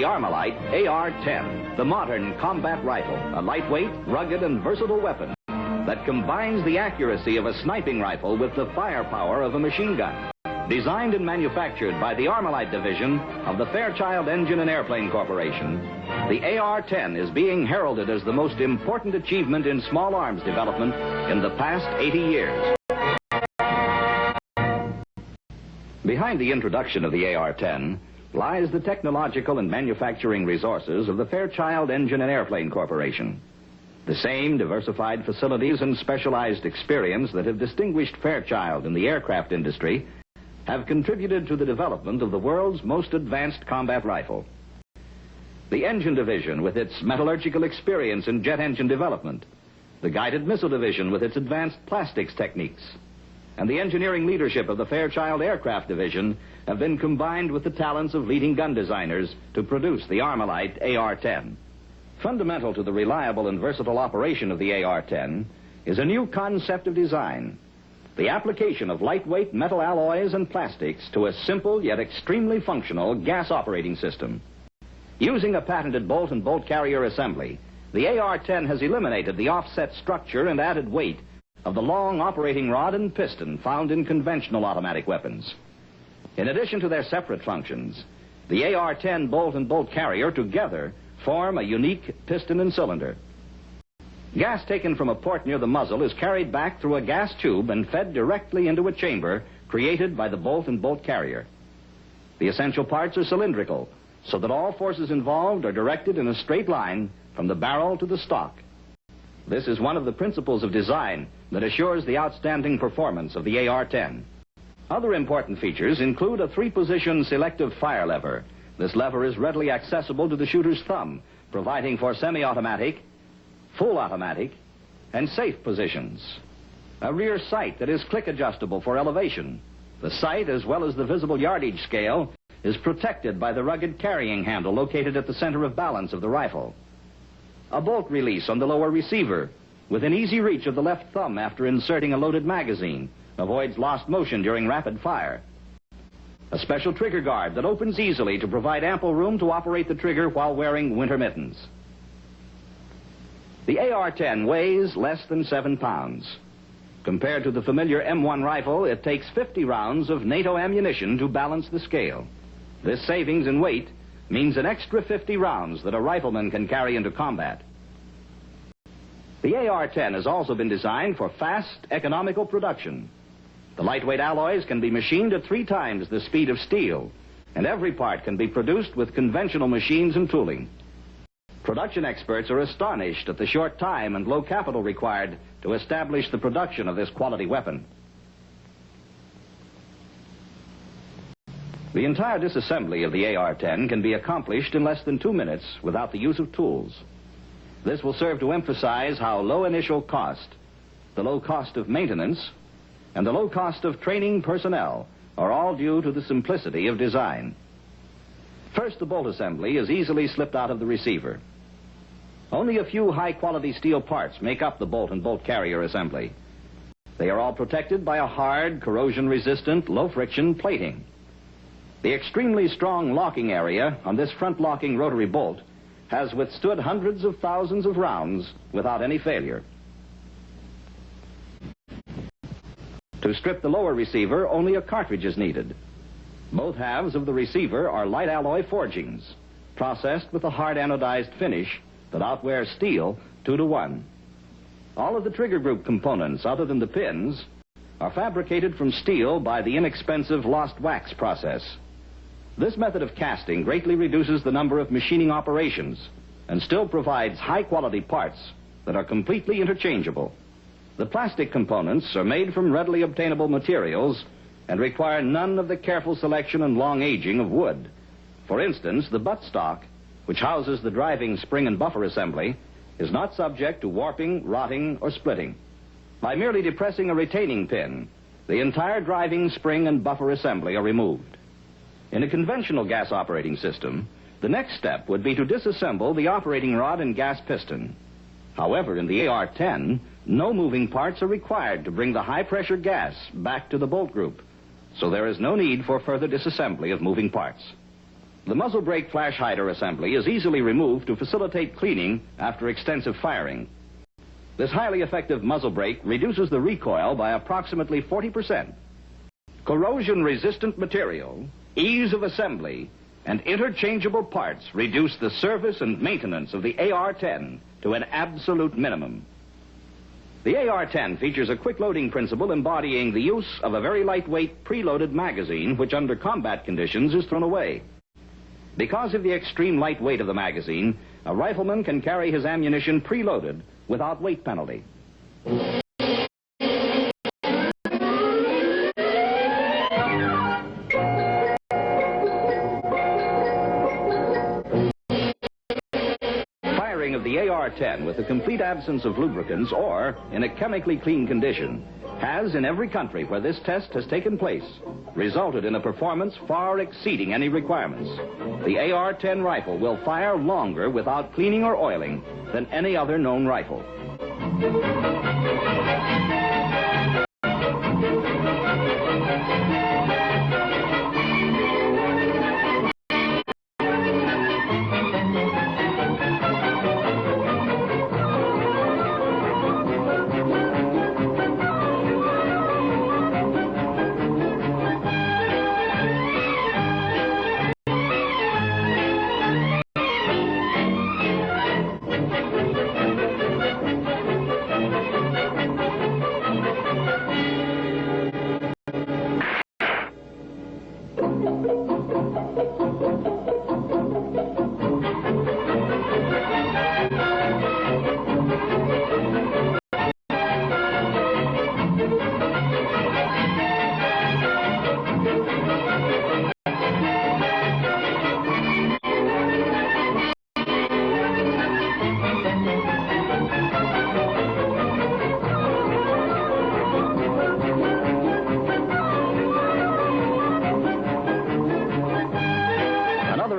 Armalite AR-10, the modern combat rifle, a lightweight, rugged, and versatile weapon that combines the accuracy of a sniping rifle with the firepower of a machine gun. Designed and manufactured by the Armalite division of the Fairchild Engine and Airplane Corporation, the AR-10 is being heralded as the most important achievement in small arms development in the past 80 years. Behind the introduction of the AR-10 lies the technological and manufacturing resources of the Fairchild Engine and Airplane Corporation. The same diversified facilities and specialized experience that have distinguished Fairchild in the aircraft industry have contributed to the development of the world's most advanced combat rifle. The engine division with its metallurgical experience in jet engine development, the guided missile division with its advanced plastics techniques, and the engineering leadership of the Fairchild Aircraft Division have been combined with the talents of leading gun designers to produce the Armalite AR-10. Fundamental to the reliable and versatile operation of the AR-10 is a new concept of design: the application of lightweight metal alloys and plastics to a simple yet extremely functional gas operating system. Using a patented bolt and bolt carrier assembly, the AR-10 has eliminated the offset structure and added weight of the long operating rod and piston found in conventional automatic weapons. In addition to their separate functions, the AR-10 bolt and bolt carrier together form a unique piston and cylinder. Gas taken from a port near the muzzle is carried back through a gas tube and fed directly into a chamber created by the bolt and bolt carrier. The essential parts are cylindrical, so that all forces involved are directed in a straight line from the barrel to the stock. This is one of the principles of design that assures the outstanding performance of the AR-10. Other important features include a 3-position selective fire lever. This lever is readily accessible to the shooter's thumb, providing for semi-automatic, full automatic, and safe positions. A rear sight that is click adjustable for elevation. The sight, as well as the visible yardage scale, is protected by the rugged carrying handle located at the center of balance of the rifle. A bolt release on the lower receiver, within easy reach of the left thumb after inserting a loaded magazine, avoids lost motion during rapid fire. A special trigger guard that opens easily to provide ample room to operate the trigger while wearing winter mittens. The AR-10 weighs less than 7 pounds. Compared to the familiar M1 rifle, it takes 50 rounds of NATO ammunition to balance the scale. This savings in weight means an extra 50 rounds that a rifleman can carry into combat. The AR-10 has also been designed for fast, economical production. The lightweight alloys can be machined at 3 times the speed of steel, and every part can be produced with conventional machines and tooling. Production experts are astonished at the short time and low capital required to establish the production of this quality weapon. The entire disassembly of the AR-10 can be accomplished in less than 2 minutes without the use of tools. This will serve to emphasize how low initial cost, the low cost of maintenance, and the low cost of training personnel are all due to the simplicity of design. First, the bolt assembly is easily slipped out of the receiver. Only a few high-quality steel parts make up the bolt and bolt carrier assembly. They are all protected by a hard, corrosion-resistant, low-friction plating. The extremely strong locking area on this front-locking rotary bolt has withstood hundreds of thousands of rounds without any failure. To strip the lower receiver, only a cartridge is needed. Both halves of the receiver are light alloy forgings, processed with a hard anodized finish that outwears steel 2 to 1. All of the trigger group components, other than the pins, are fabricated from steel by the inexpensive lost wax process. This method of casting greatly reduces the number of machining operations and still provides high-quality parts that are completely interchangeable. The plastic components are made from readily obtainable materials and require none of the careful selection and long aging of wood. For instance, the buttstock, which houses the driving spring and buffer assembly, is not subject to warping, rotting, or splitting. By merely depressing a retaining pin, the entire driving spring and buffer assembly are removed. In a conventional gas operating system, the next step would be to disassemble the operating rod and gas piston. However, in the AR-10, no moving parts are required to bring the high-pressure gas back to the bolt group, so there is no need for further disassembly of moving parts. The muzzle brake flash hider assembly is easily removed to facilitate cleaning after extensive firing. This highly effective muzzle brake reduces the recoil by approximately 40%. Corrosion-resistant material, ease of assembly, and interchangeable parts reduce the service and maintenance of the AR-10 to an absolute minimum. The AR-10 features a quick loading principle embodying the use of a very lightweight preloaded magazine which under combat conditions is thrown away. Because of the extreme light weight of the magazine, a rifleman can carry his ammunition preloaded without weight penalty. Firing of the AR-10 with a complete absence of lubricants or in a chemically clean condition has, in every country where this test has taken place, resulted in a performance far exceeding any requirements. The AR-10 rifle will fire longer without cleaning or oiling than any other known rifle.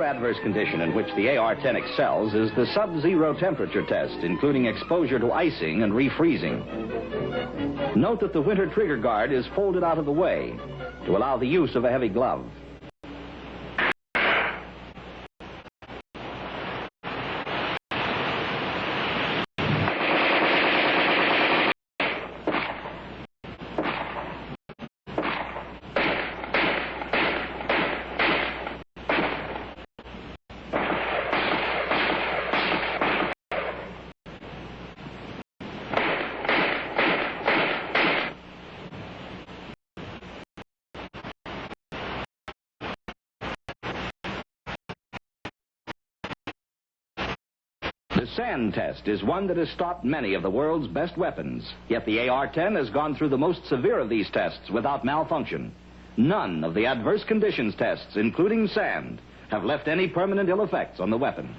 Adverse condition in which the AR-10 excels is the sub-zero temperature test, including exposure to icing and refreezing. Note that the winter trigger guard is folded out of the way to allow the use of a heavy glove. The sand test is one that has stopped many of the world's best weapons, yet the AR-10 has gone through the most severe of these tests without malfunction. None of the adverse conditions tests, including sand, have left any permanent ill effects on the weapon.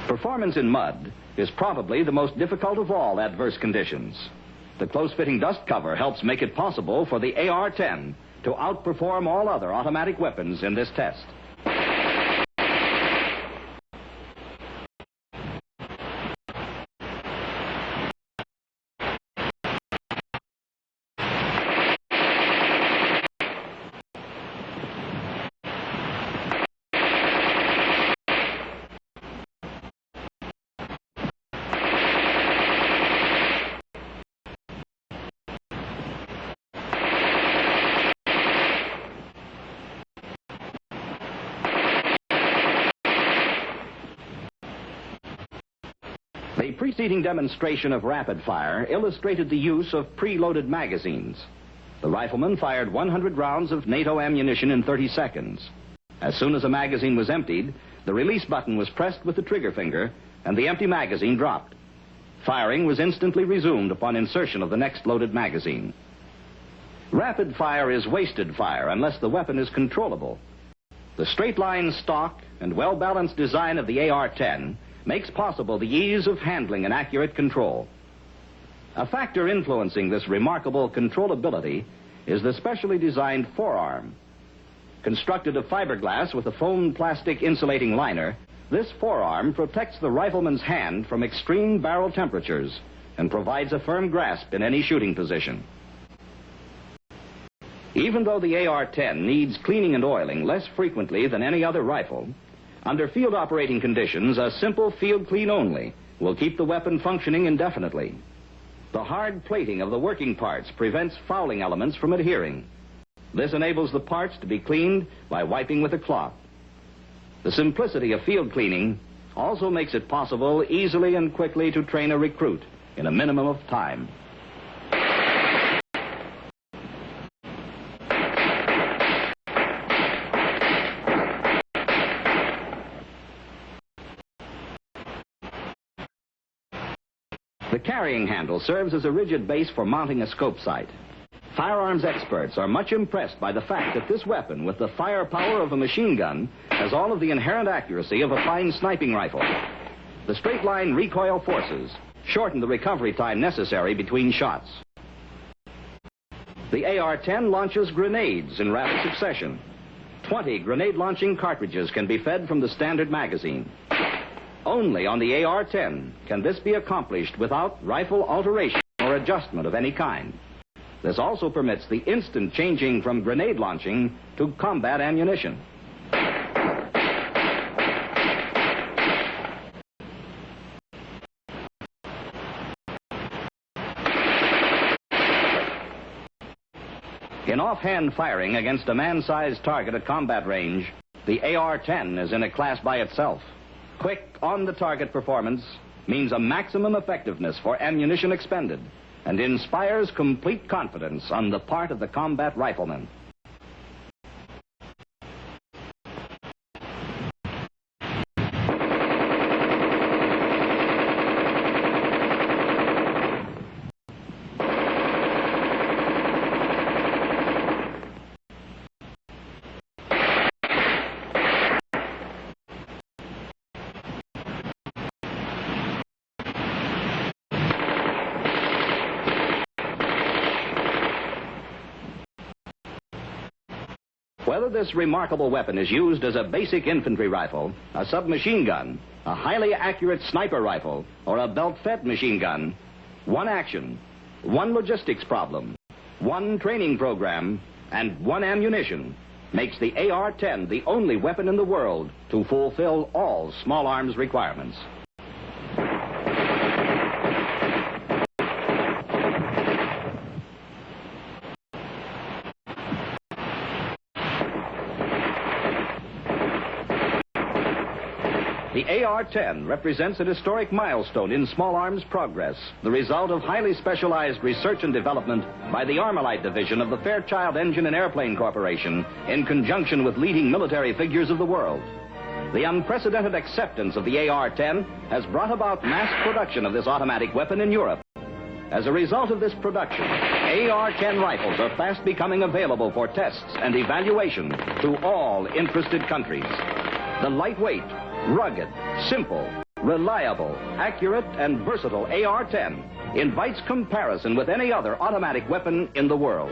Performance in mud is probably the most difficult of all adverse conditions. The close-fitting dust cover helps make it possible for the AR-10 to outperform all other automatic weapons in this test. The preceding demonstration of rapid fire illustrated the use of preloaded magazines. The rifleman fired 100 rounds of NATO ammunition in 30 seconds. As soon as a magazine was emptied, the release button was pressed with the trigger finger and the empty magazine dropped. Firing was instantly resumed upon insertion of the next loaded magazine. Rapid fire is wasted fire unless the weapon is controllable. The straight-line stock and well-balanced design of the AR-10 makes possible the ease of handling and accurate control. A factor influencing this remarkable controllability is the specially designed forearm. Constructed of fiberglass with a foamed plastic insulating liner, this forearm protects the rifleman's hand from extreme barrel temperatures and provides a firm grasp in any shooting position. Even though the AR-10 needs cleaning and oiling less frequently than any other rifle, under field operating conditions, a simple field clean only will keep the weapon functioning indefinitely. The hard plating of the working parts prevents fouling elements from adhering. This enables the parts to be cleaned by wiping with a cloth. The simplicity of field cleaning also makes it possible easily and quickly to train a recruit in a minimum of time. The carrying handle serves as a rigid base for mounting a scope sight. Firearms experts are much impressed by the fact that this weapon, with the firepower of a machine gun, has all of the inherent accuracy of a fine sniping rifle. The straight-line recoil forces shorten the recovery time necessary between shots. The AR-10 launches grenades in rapid succession. 20 grenade-launching cartridges can be fed from the standard magazine. Only on the AR-10 can this be accomplished without rifle alteration or adjustment of any kind. This also permits the instant changing from grenade launching to combat ammunition. In offhand firing against a man-sized target at combat range, the AR-10 is in a class by itself. Quick, on-the-target performance means a maximum effectiveness for ammunition expended and inspires complete confidence on the part of the combat rifleman. Whether this remarkable weapon is used as a basic infantry rifle, a submachine gun, a highly accurate sniper rifle, or a belt-fed machine gun, one action, one logistics problem, one training program, and one ammunition makes the AR-10 the only weapon in the world to fulfill all small arms requirements. The AR-10 represents a historic milestone in small arms progress, the result of highly specialized research and development by the Armalite division of the Fairchild Engine and Airplane Corporation in conjunction with leading military figures of the world. The unprecedented acceptance of the AR-10 has brought about mass production of this automatic weapon in Europe. As a result of this production, AR-10 rifles are fast becoming available for tests and evaluation to all interested countries. The lightweight, rugged, simple, reliable, accurate, and versatile AR-10 invites comparison with any other automatic weapon in the world.